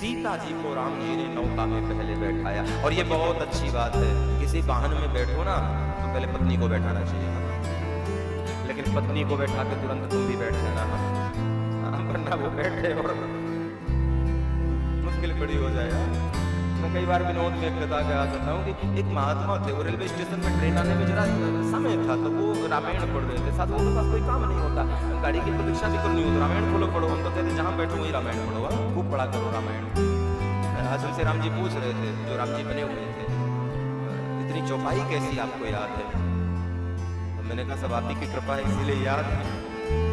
सीता जी को राम जी ने नौका में पहले बैठाया। और ये बहुत अच्छी बात है, किसी वाहन में बैठो ना तो पहले पत्नी को बैठाना चाहिए, लेकिन पत्नी को बैठा के तुरंत तुम भी बैठ जाना, वरना वो बैठे और मुश्किल खड़ी हो जाए। मैं कई बार विनोद में एक कथा कहा करता हूँ कि एक महात्मा थे, वो रेलवे स्टेशन में ट्रेन आने में जरा समय था, तो वो रामायण पढ़ रहे थे। साथ में उनके पास कोई काम नहीं होता, गाड़ी की प्रतीक्षा भी करनी हो तो रामायण खोलो पढ़ो। हम तो कहते जहाँ बैठो वही रामायण पढ़ो, खूब पढ़ा करो रामायण। आज हमसे राम जी पूछ रहे थे, जो राम जी बने हुए थे, इतनी चौपाई कैसी आपको याद है? तो मैंने कहा सब आप ही की कृपा है इसीलिए याद है।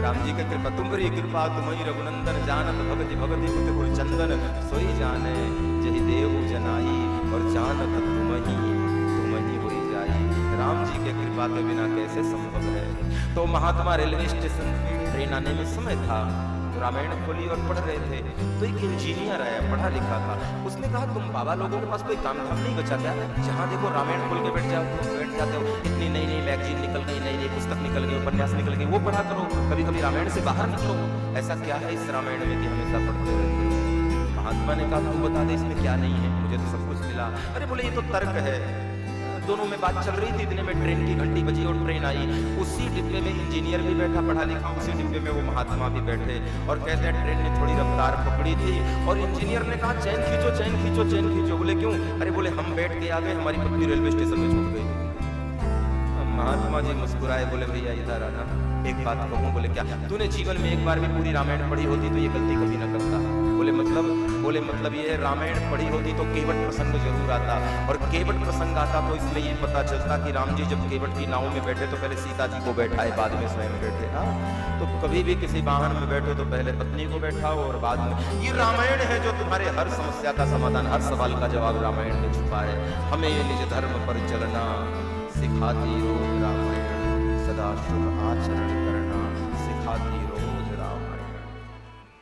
राम जी का कृपा, तुम्हारी कृपा तुम्हारी रघुनंदन, जानत भगति भगति कुत गुर चंदन, सोई जाने जहि देव जनाई, और जानत तुम ही होई जाई। राम जी के कृपा के बिना कैसे संभव है? तो महात्मा रेलवे स्टेशन ट्रेन आने में समय था, रामायण खोली और पढ़ रहे थे। तो एक इंजीनियर आया, पढ़ा लिखा था, उसने कहा तुम बाबा लोगों के पास कोई काम धाम नहीं बचा क्या? जहाँ देखो रामायण खोल के बैठ जाते हो, इतनी नई नई मैगजीन निकल गई, नई नई पुस्तक निकल गई, उपन्यास निकल गई, वो पढ़ा करो, कभी कभी रामायण से बाहर निकलो। ऐसा क्या है इस रामायण में कि हमेशा पढ़ते रहते हो? महात्मा ने कहा तू बता दे इसमें क्या नहीं है, मुझे तो सब कुछ मिला। अरे बोले ये तो तर्क है। दोनों में बात चल रही थी, इतने में ट्रेन की घंटी बजी और ट्रेन आई। उसी डिब्बे में इंजीनियर भी बैठा पढ़ा लिखा, उसी डिब्बे में वो महात्मा भी बैठे, और कहते हैं ट्रेन ने थोड़ी रफ्तार पकड़ी थी और इंजीनियर ने कहा चैन खींचो चैन खींचो चैन खींचो। बोले क्यों? अरे बोले हम बैठ के आ गए, हमारी पत्नी रेलवे स्टेशन में छूट गई। महात्मा जी मुस्कुराए, बोले भैया इधर आना, एक बात कहूँ। बोले क्या? तूने जीवन में एक बार भी पूरी रामायण पढ़ी होती तो ये गलती कभी ना करता। बोले मतलब ये रामायण पढ़ी होती तो केवट प्रसंग जरूर आता, और केवट प्रसंग आता तो इसमें ये पता चलता कि राम जी जब केवट की नाव में बैठे तो पहले सीता जी को बैठाए, बाद में स्वयं बैठे ना। तो कभी भी किसी वाहन में बैठो तो पहले पत्नी को बैठाओ और बाद में। ये रामायण है जो तुम्हारे हर समस्या का समाधान, हर सवाल का जवाब रामायण में छुपा है। हमें ये निज धर्म पर चलना सिखाती रोज रामायण, सदा शुभ आचरण